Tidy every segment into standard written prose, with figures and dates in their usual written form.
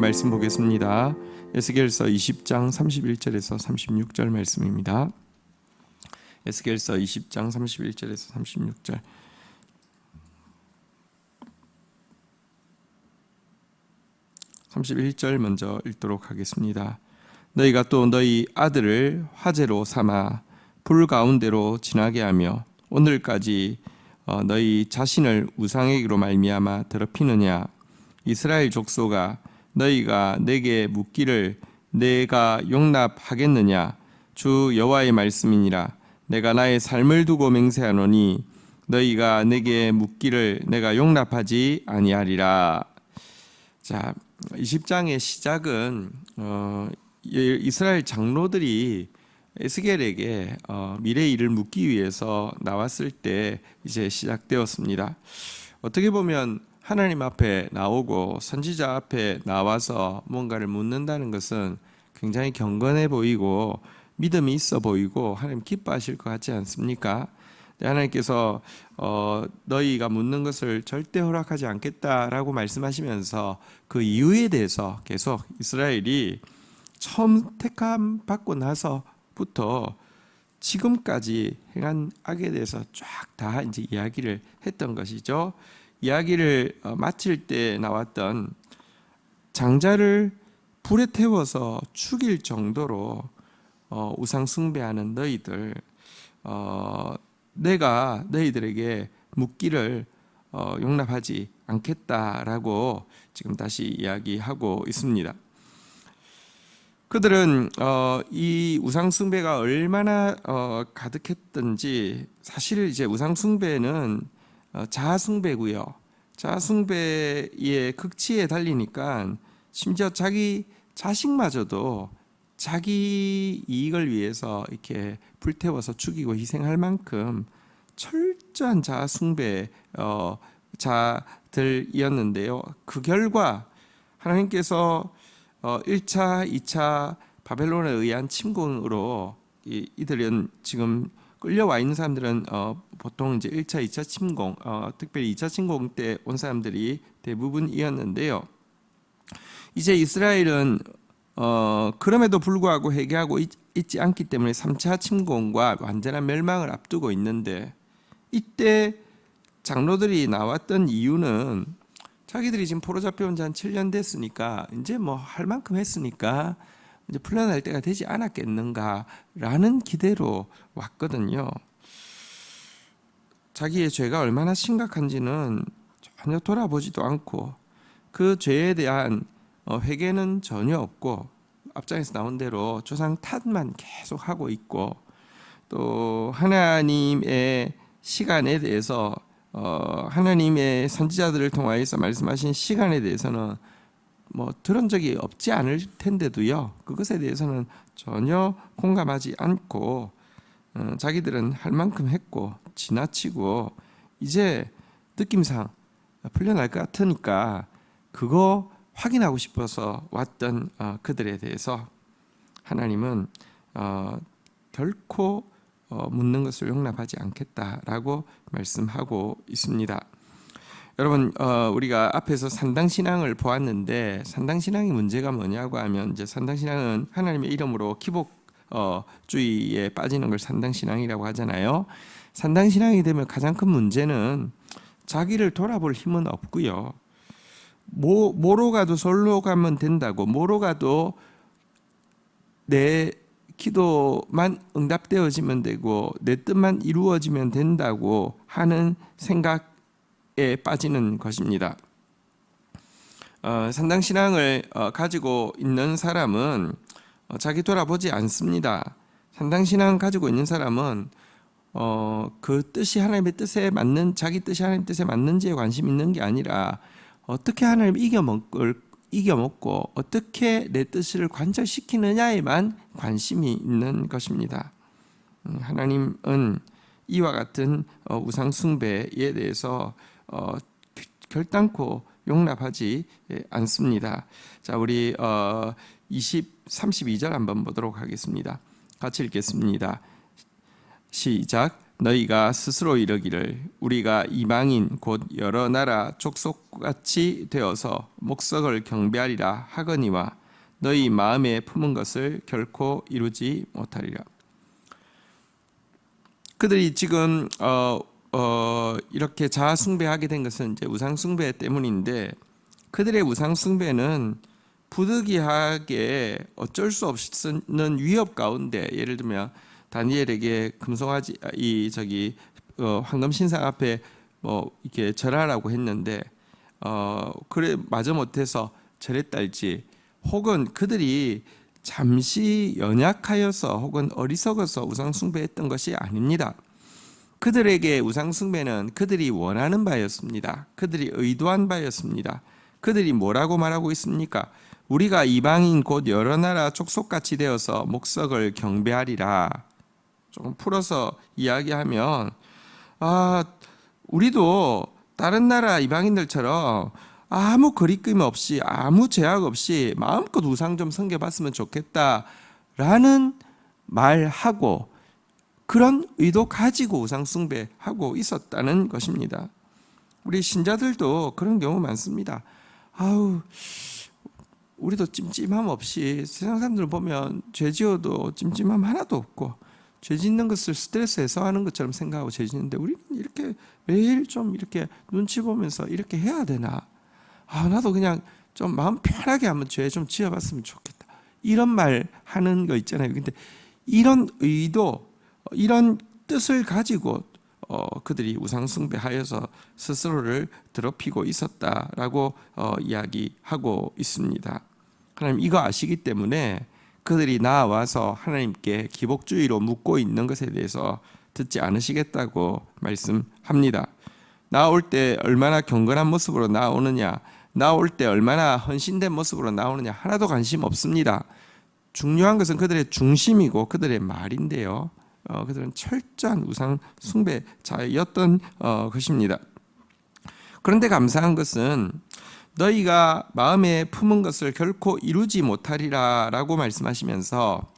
말씀 보겠습니다. 에스겔서 20장 31절에서 36절 말씀입니다. 에스겔서 20장 31절에서 36절. 31절 먼저 읽도록 하겠습니다. 너희가 또 너희 아들을 화제로 삼아 불 가운데로 지나게 하며 오늘까지 너희 자신을 우상에게로 말미암아 더럽히느냐. 이스라엘 족속아, 너희가 내게 묻기를 내가 용납하겠느냐. 주 여호와의 말씀이니라. 내가 나의 삶을 두고 맹세하노니 너희가 내게 묻기를 내가 용납하지 아니하리라. 자, 20장의 시작은 이스라엘 장로들이 에스겔에게 미래의 일을 묻기 위해서 나왔을 때 이제 시작되었습니다. 어떻게 보면 하나님 앞에 나오고 선지자 앞에 나와서 뭔가를 묻는다는 것은 굉장히 경건해 보이고 믿음이 있어 보이고 하나님 기뻐하실 것 같지 않습니까? 하나님께서 너희가 묻는 것을 절대 허락하지 않겠다라고 말씀하시면서 그 이유에 대해서 계속 이스라엘이 처음 택함 받고 나서부터 지금까지 행한 악에 대해서 쫙 다 이제 이야기를 했던 것이죠. 이야기를 마칠 때 나왔던 장자를 불에 태워서 죽일 정도로 우상 숭배하는 너희들, 내가 너희들에게 묻기를 용납하지 않겠다라고 지금 다시 이야기하고 있습니다. 그들은 이 우상 숭배가 얼마나 가득했던지, 사실 이제 우상 숭배는 자아 숭배고요. 자아 숭배의 극치에 달리니까 심지어 자기 자식마저도 자기 이익을 위해서 이렇게 불태워서 죽이고 희생할 만큼 철저한 자아 숭배 자들이었는데요. 그 결과 하나님께서 1차, 2차 바벨론에 의한 침공으로 이들은 지금 끌려와 있는 사람들은 보통 이제 1차, 2차 침공, 특별히 2차 침공 때 온 사람들이 대부분이었는데요. 이제 이스라엘은 그럼에도 불구하고 회개하고 있지 않기 때문에 3차 침공과 완전한 멸망을 앞두고 있는데, 이때 장로들이 나왔던 이유는 자기들이 지금 포로 잡혀온 지 한 7년 됐으니까 이제 뭐 할 만큼 했으니까 이제 풀려날 때가 되지 않았겠는가라는 기대로 왔거든요. 자기의 죄가 얼마나 심각한지는 전혀 돌아보지도 않고 그 죄에 대한 회개는 전혀 없고 앞장에서 나온 대로 조상 탓만 계속 하고 있고, 또 하나님의 시간에 대해서 하나님의 선지자들을 통하여서 말씀하신 시간에 대해서는 뭐 들은 적이 없지 않을 텐데도요, 그것에 대해서는 전혀 공감하지 않고 자기들은 할 만큼 했고 지나치고 이제 느낌상 풀려날 것 같으니까 그거 확인하고 싶어서 왔던 그들에 대해서 하나님은 결코 묻는 것을 용납하지 않겠다라고 말씀하고 있습니다. 여러분, 우리가 앞에서 산당신앙을 보았는데, 산당신앙의 문제가 뭐냐고 하면, 이제 산당신앙은 하나님의 이름으로 기복주의에 빠지는 걸 산당신앙이라고 하잖아요. 산당신앙이 되면 가장 큰 문제는 자기를 돌아볼 힘은 없고요. 뭐로 가도 솔로 가면 된다고, 뭐로 가도 내 기도만 응답되어지면 되고 내 뜻만 이루어지면 된다고 하는 생각에 빠지는 것입니다. 산당신앙을 가지고 있는 사람은 자기 돌아보지 않습니다. 산당신앙 가지고 있는 사람은 그 뜻이 하나님의 뜻에 맞는, 자기 뜻이 하나님의 뜻에 맞는지에 관심 있는 게 아니라 어떻게 하나님을 이겨먹고 어떻게 내 뜻을 관철시키느냐에만 관심이 있는 것입니다. 하나님은 이와 같은 우상 숭배에 대해서 결단코 용납하지 않습니다. 자, 우리 32절 한번 보도록 하겠습니다. 같이 읽겠습니다. 시작. 너희가 스스로 이르기를 우리가 이방인 곧 여러 나라 족속같이 되어서 목석을 경배하리라 하거니와 너희 마음에 품은 것을 결코 이루지 못하리라. 그들이 지금 이렇게 자아 숭배하게 된 것은 이제 우상 숭배 때문인데, 그들의 우상 숭배는 부득이하게 어쩔 수 없는 위협 가운데, 예를 들면 다니엘에게 금송아지 황금 신상 앞에 뭐 이렇게 절하라고 했는데 그래 마저 못해서 절했달지, 혹은 그들이 잠시 연약하여서 혹은 어리석어서 우상 숭배했던 것이 아닙니다. 그들에게 우상 숭배는 그들이 원하는 바였습니다. 그들이 의도한 바였습니다. 그들이 뭐라고 말하고 있습니까? 우리가 이방인 곧 여러 나라 족속같이 되어서 목석을 경배하리라. 조금 풀어서 이야기하면, 우리도 다른 나라 이방인들처럼 아무 거리낌 없이 아무 제약 없이 마음껏 우상 좀 섬겨봤으면 좋겠다라는 말하고 그런 의도 가지고 우상 숭배하고 있었다는 것입니다. 우리 신자들도 그런 경우 많습니다. 우리도 찜찜함 없이, 세상 사람들 보면 죄 지어도 찜찜함 하나도 없고 죄 짓는 것을 스트레스 해소하는 것처럼 생각하고 죄 짓는데, 우리는 이렇게 매일 좀 이렇게 눈치 보면서 이렇게 해야 되나? 나도 그냥 좀 마음 편하게 한번 죄 좀 지어봤으면 좋겠다, 이런 말 하는 거 있잖아요. 근데 이런 의도, 이런 뜻을 가지고 그들이 우상숭배하여서 스스로를 더럽히고 있었다라고 이야기하고 있습니다. 하나님 이거 아시기 때문에 그들이 나와서 하나님께 기복주의로 묻고 있는 것에 대해서 듣지 않으시겠다고 말씀합니다. 나올 때 얼마나 경건한 모습으로 나오느냐, 나올 때 얼마나 헌신된 모습으로 나오느냐 하나도 관심 없습니다. 중요한 것은 그들의 중심이고 그들의 말인데요, 그들은 철저한 우상 숭배자였던 것입니다. 그런데 감사한 것은 너희가 마음에 품은 것을 결코 이루지 못하리라 라고 말씀하시면서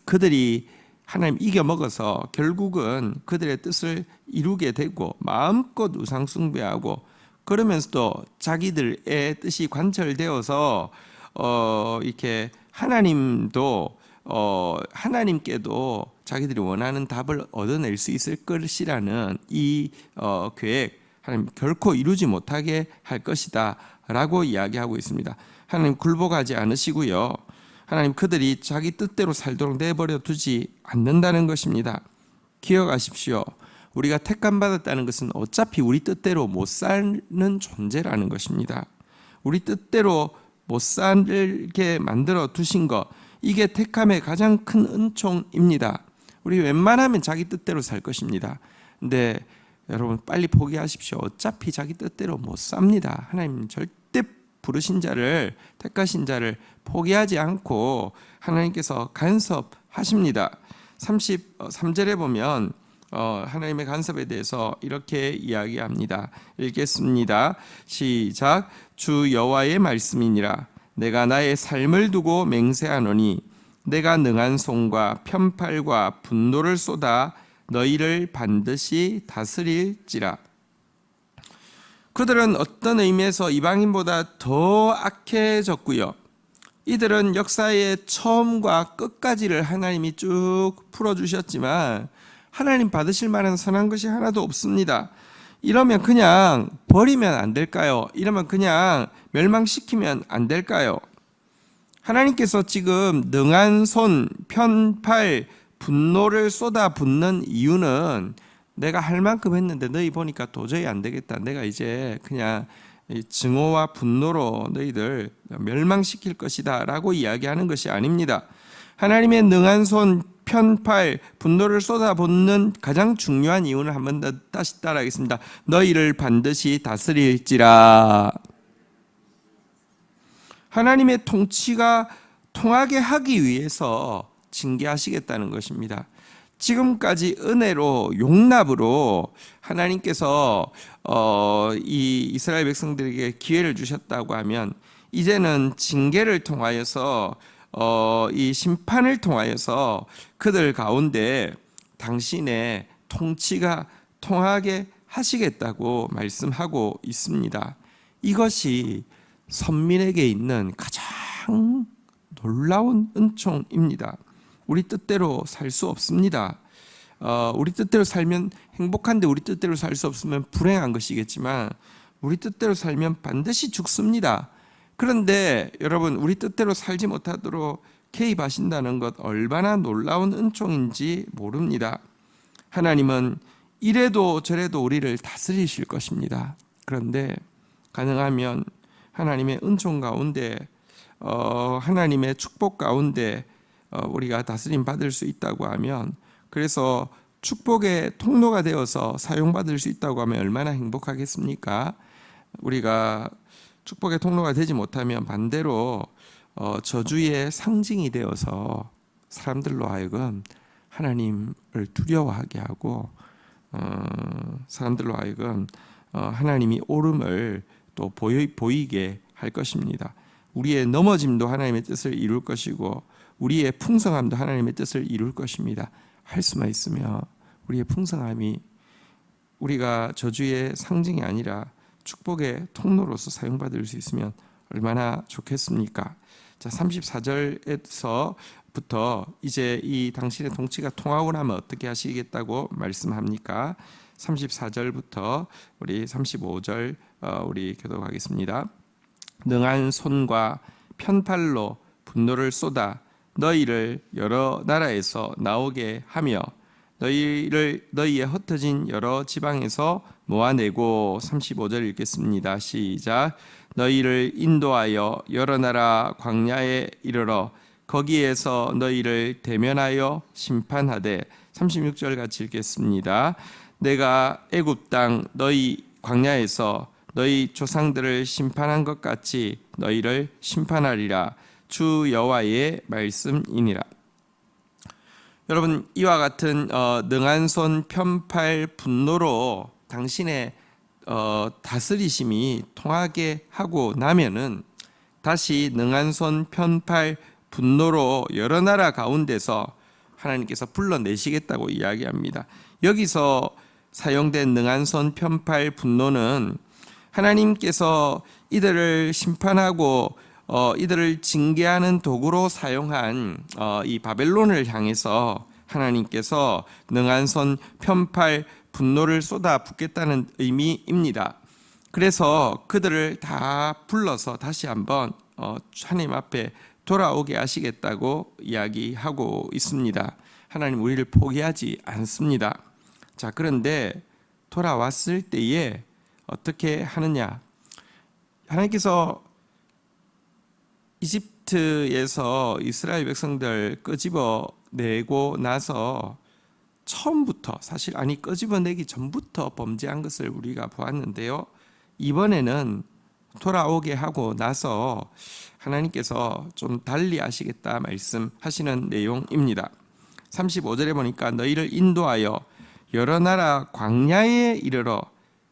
그들이 하나님 이겨먹어서 결국은 그들의 뜻을 이루게 되고 마음껏 우상 숭배하고, 그러면서도 자기들의 뜻이 관철되어서 이렇게 하나님께도 자기들이 원하는 답을 얻어낼 수 있을 것이라는 이 계획, 하나님 결코 이루지 못하게 할 것이다 라고 이야기하고 있습니다. 하나님 굴복하지 않으시고요, 하나님 그들이 자기 뜻대로 살도록 내버려 두지 않는다는 것입니다. 기억하십시오. 우리가 택감 받았다는 것은 어차피 우리 뜻대로 못 사는 존재라는 것입니다. 우리 뜻대로 못 살게 만들어 두신 것, 이게 택함의 가장 큰 은총입니다. 우리 웬만하면 자기 뜻대로 살 것입니다. 근데 여러분 빨리 포기하십시오. 어차피 자기 뜻대로 못 삽니다. 하나님 절대 부르신 자를, 택하신 자를 포기하지 않고 하나님께서 간섭하십니다. 33절에 보면 하나님의 간섭에 대해서 이렇게 이야기합니다. 읽겠습니다. 시작. 주 여호와의 말씀이니라. 내가 나의 삶을 두고 맹세하노니 내가 능한 손과 편팔과 분노를 쏟아 너희를 반드시 다스릴지라. 그들은 어떤 의미에서 이방인보다 더 악해졌고요, 이들은 역사의 처음과 끝까지를 하나님이 쭉 풀어주셨지만 하나님 받으실 만한 선한 것이 하나도 없습니다. 이러면 그냥 버리면 안 될까요? 이러면 그냥 멸망시키면 안 될까요? 하나님께서 지금 능한 손, 편팔, 분노를 쏟아붓는 이유는 내가 할 만큼 했는데 너희 보니까 도저히 안 되겠다, 내가 이제 그냥 증오와 분노로 너희들 멸망시킬 것이다 라고 이야기하는 것이 아닙니다. 하나님의 능한 손, 편팔, 분노를 쏟아붓는 가장 중요한 이유는 한 번 더 다시 따라하겠습니다. 너희를 반드시 다스릴지라. 하나님의 통치가 통하게 하기 위해서 징계하시겠다는 것입니다. 지금까지 은혜로, 용납으로 하나님께서 이 이스라엘 백성들에게 기회를 주셨다고 하면, 이제는 징계를 통하여서 이 심판을 통하여서 그들 가운데 당신의 통치가 통하게 하시겠다고 말씀하고 있습니다. 이것이 선민에게 있는 가장 놀라운 은총입니다. 우리 뜻대로 살 수 없습니다. 우리 뜻대로 살면 행복한데 우리 뜻대로 살 수 없으면 불행한 것이겠지만 우리 뜻대로 살면 반드시 죽습니다. 그런데 여러분, 우리 뜻대로 살지 못하도록 개입하신다는 것 얼마나 놀라운 은총인지 모릅니다. 하나님은 이래도 저래도 우리를 다스리실 것입니다. 그런데 가능하면 하나님의 은총 가운데, 하나님의 축복 가운데 우리가 다스림 받을 수 있다고 하면, 그래서 축복의 통로가 되어서 사용받을 수 있다고 하면 얼마나 행복하겠습니까? 우리가 축복의 통로가 되지 못하면 반대로 저주의 상징이 되어서 사람들로 하여금 하나님을 두려워하게 하고, 사람들로 하여금 하나님이 옳음을 또 보이게 할 것입니다. 우리의 넘어짐도 하나님의 뜻을 이룰 것이고 우리의 풍성함도 하나님의 뜻을 이룰 것입니다. 할 수만 있으면 우리의 풍성함이 우리가 저주의 상징이 아니라 축복의 통로로서 사용받을 수 있으면 얼마나 좋겠습니까? 자, 34절에서부터 이제 이 당신의 통치가 통하고 나면 어떻게 하시겠다고 말씀합니까? 34절부터 우리 35절 우리 교독하겠습니다. 능한 손과 편팔로 분노를 쏟아 너희를 여러 나라에서 나오게 하며 너희의 흩어진 여러 지방에서 모아내고, 35절 읽겠습니다. 시작. 너희를 인도하여 여러 나라 광야에 이르러 거기에서 너희를 대면하여 심판하되, 36절 같이 읽겠습니다. 내가 애굽 땅 너희 광야에서 너희 조상들을 심판한 것 같이 너희를 심판하리라. 주 여호와의 말씀이니라. 여러분, 이와 같은 능한 손 편팔 분노로 당신의 다스리심이 통하게 하고 나면은 다시 능한 손 편팔 분노로 여러 나라 가운데서 하나님께서 불러내시겠다고 이야기합니다. 여기서 사용된 능한 손 편팔 분노는 하나님께서 이들을 심판하고 이들을 징계하는 도구로 사용한 이 바벨론을 향해서 하나님께서 능한 손 편팔 분노를 쏟아붓겠다는 의미입니다. 그래서 그들을 다 불러서 다시 한번 하나님 앞에 돌아오게 하시겠다고 이야기하고 있습니다. 하나님 우리를 포기하지 않습니다. 자, 그런데 돌아왔을 때에 어떻게 하느냐? 하나님께서 이집트에서 이스라엘 백성들 끄집어내고 나서 처음부터, 사실 끄집어내기 전부터 범죄한 것을 우리가 보았는데요. 이번에는 돌아오게 하고 나서 하나님께서 좀 달리 하시겠다 말씀하시는 내용입니다. 35절에 보니까 너희를 인도하여 여러 나라 광야에 이르러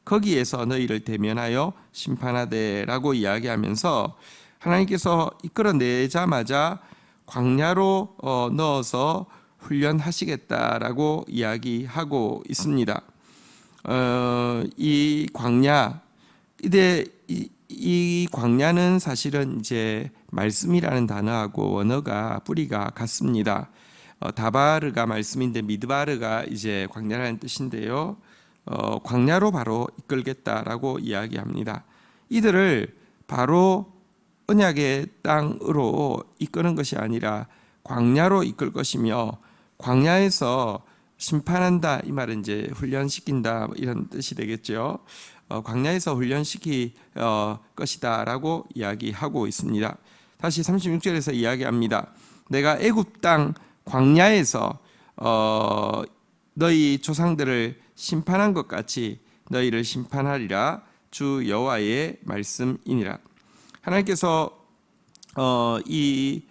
거기에서 너희를 대면하여 심판하되라고 이야기하면서 하나님께서 이끌어내자마자 광야로 넣어서 훈련하시겠다라고 이야기하고 있습니다. 이 광야, 이 광야는 사실은 이제 말씀이라는 단어하고 원어가 뿌리가 같습니다. 다바르가 말씀인데 미드바르가 이제 광야라는 뜻인데요. 광야로 바로 이끌겠다라고 이야기합니다. 이들을 바로 언약의 땅으로 이끄는 것이 아니라 광야로 이끌 것이며, 광야에서 심판한다, 이 말은 이제 훈련시킨다 이런 뜻이 되겠죠. 광야에서 훈련시킬 것이다라고 이야기하고 있습니다. 다시 36절에서 이야기합니다. 내가 애굽 땅 광야에서 너희 조상들을 심판한 것 같이 너희를 심판하리라. 주 여호와의 말씀이니라. 하나님께서 이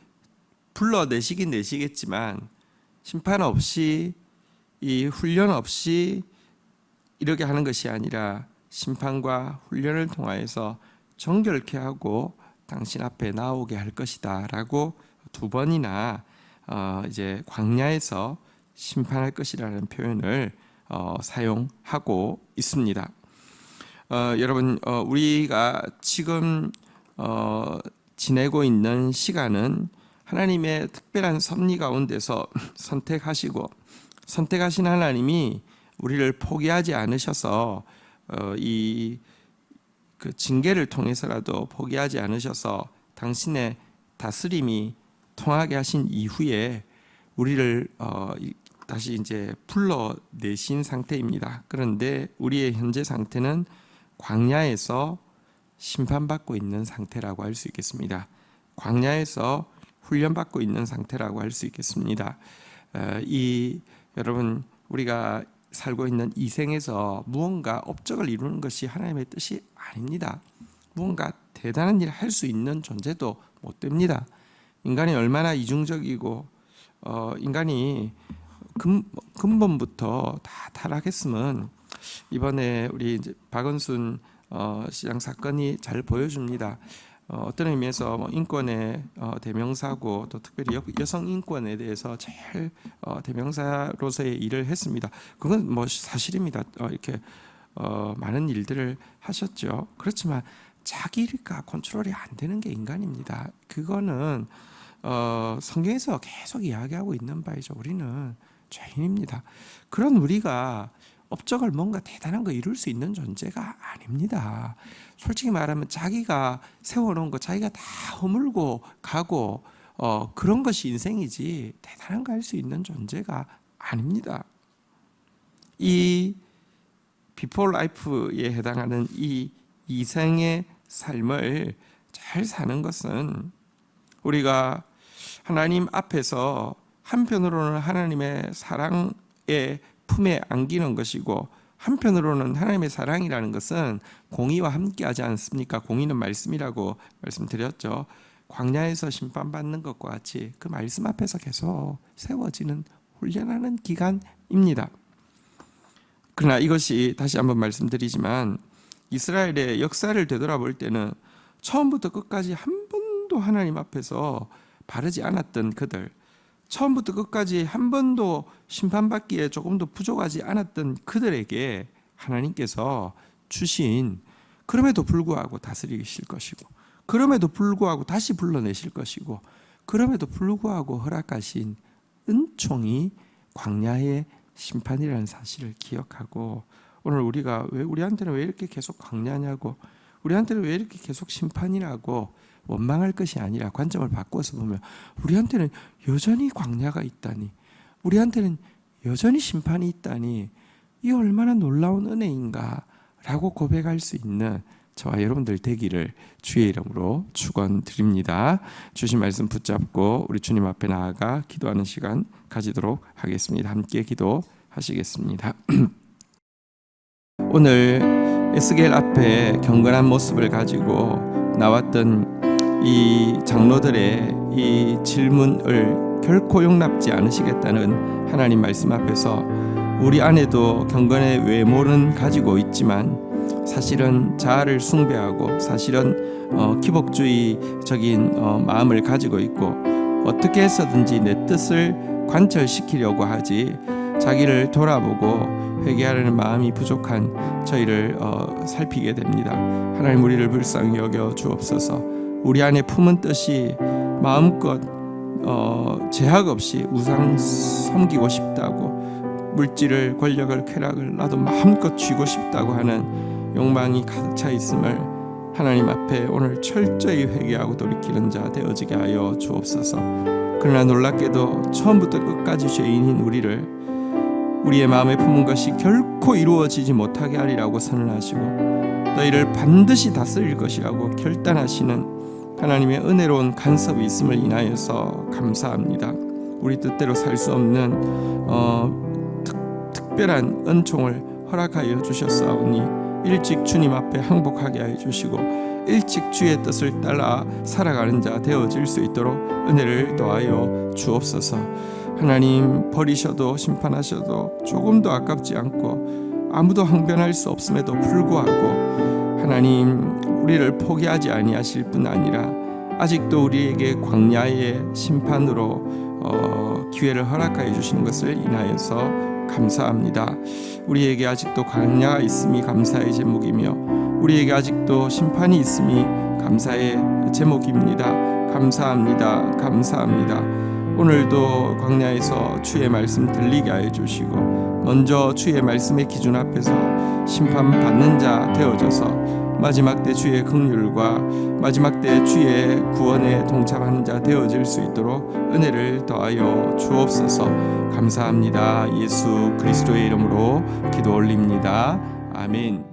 불러내시긴 내시겠지만 심판 없이, 이 훈련 없이 이렇게 하는 것이 아니라 심판과 훈련을 통하여서 정결케 하고 당신 앞에 나오게 할 것이다라고 두 번이나 이제 광야에서 심판할 것이라는 표현을 사용하고 있습니다. 여러분, 우리가 지금 지내고 있는 시간은 하나님의 특별한 섭리 가운데서 선택하신 하나님이 우리를 포기하지 않으셔서 그 징계를 통해서라도 포기하지 않으셔서 당신의 다스림이 통하게 하신 이후에 우리를 다시 이제 불러내신 상태입니다. 그런데 우리의 현재 상태는 광야에서 심판받고 있는 상태라고 할 수 있겠습니다. 광야에서 훈련받고 있는 상태라고 할 수 있겠습니다. 여러분, 우리가 살고 있는 이 생에서 무언가 업적을 이루는 것이 하나님의 뜻이 아닙니다. 무언가 대단한 일을 할 수 있는 존재도 못 됩니다. 인간이 얼마나 이중적이고 인간이 근본부터 다 타락했으면 이번에 우리 이제 박은순 시장 사건이 잘 보여줍니다. 어떤 의미에서 인권의 대명사고 또 특별히 여성 인권에 대해서 제일 대명사로서의 일을 했습니다. 그건 뭐 사실입니다. 이렇게 많은 일들을 하셨죠. 그렇지만 자기가 컨트롤이 안 되는 게 인간입니다. 그거는 성경에서 계속 이야기하고 있는 바이죠. 우리는 죄인입니다. 그런 우리가 업적을 뭔가 대단한 거 이룰 수 있는 존재가 아닙니다. 솔직히 말하면 자기가 세워놓은 거 자기가 다 허물고 가고 그런 것이 인생이지 대단한 거 할 수 있는 존재가 아닙니다. 이 비포 라이프에 해당하는 이 이생의 삶을 잘 사는 것은 우리가 하나님 앞에서 한편으로는 하나님의 사랑의 품에 안기는 것이고 한편으로는 하나님의 사랑이라는 것은 공의와 함께하지 않습니까? 공의는 말씀이라고 말씀드렸죠. 광야에서 심판받는 것과 같이 그 말씀 앞에서 계속 세워지는 훈련하는 기간입니다. 그러나 이것이 다시 한번 말씀드리지만 이스라엘의 역사를 되돌아볼 때는 처음부터 끝까지 한 번도 하나님 앞에서 바르지 않았던 그들, 처음부터 끝까지 한 번도 심판받기에 조금도 부족하지 않았던 그들에게 하나님께서 주신, 그럼에도 불구하고 다스리실 것이고 그럼에도 불구하고 다시 불러내실 것이고 그럼에도 불구하고 허락하신 은총이 광야의 심판이라는 사실을 기억하고, 오늘 우리한테는 왜 이렇게 계속 광야냐고, 우리한테는 왜 이렇게 계속 심판이라고 원망할 것이 아니라 관점을 바꿔서 보면 우리한테는 여전히 광야가 있다니, 우리한테는 여전히 심판이 있다니, 이 얼마나 놀라운 은혜인가 라고 고백할 수 있는 저와 여러분들 되기를 주의 이름으로 축원드립니다. 주신 말씀 붙잡고 우리 주님 앞에 나아가 기도하는 시간 가지도록 하겠습니다. 함께 기도하시겠습니다. 오늘 에스겔 앞에 경건한 모습을 가지고 나왔던 이 장로들의 이 질문을 결코 용납지 않으시겠다는 하나님 말씀 앞에서 우리 안에도 경건의 외모는 가지고 있지만 사실은 자아를 숭배하고 사실은 기복주의적인 마음을 가지고 있고 어떻게 해서든지 내 뜻을 관철시키려고 하지 자기를 돌아보고 회개하려는 마음이 부족한 저희를 살피게 됩니다. 하나님, 우리를 불쌍히 여겨 주옵소서. 우리 안에 품은 뜻이 마음껏 제약 없이 우상 섬기고 싶다고, 물질을, 권력을, 쾌락을 나도 마음껏 쥐고 싶다고 하는 욕망이 가득 차 있음을 하나님 앞에 오늘 철저히 회개하고 돌이키는 자 되어지게 하여 주옵소서. 그러나 놀랍게도 처음부터 끝까지 죄인인 우리의 마음에 품은 것이 결코 이루어지지 못하게 하리라고 선언하시고 너희를 반드시 다스릴 것이라고 결단하시는 하나님의 은혜로운 간섭이 있음을 인하여서 감사합니다. 우리 뜻대로 살 수 없는 특별한 은총을 허락하여 주셨사오니 일찍 주님 앞에 항복하게 하여 주시고 일찍 주의 뜻을 따라 살아가는 자 되어질 수 있도록 은혜를 더하여 주옵소서. 하나님, 버리셔도 심판하셔도 조금도 아깝지 않고 아무도 항변할 수 없음에도 불구하고 하나님, 우리를 포기하지 아니하실 뿐 아니라 아직도 우리에게 광야의 심판으로 기회를 허락하여 주시는 것을 인하여서 감사합니다. 우리에게 아직도 광야가 있음이 감사의 제목이며 우리에게 아직도 심판이 있음이 감사의 제목입니다. 감사합니다. 감사합니다. 오늘도 광야에서 주의 말씀 들리게 하여 주시고 먼저 주의 말씀의 기준 앞에서 심판받는 자 되어져서 마지막 때 주의 긍휼과 마지막 때 주의 구원에 동참하는 자 되어질 수 있도록 은혜를 더하여 주옵소서. 감사합니다. 예수 그리스도의 이름으로 기도 올립니다. 아멘.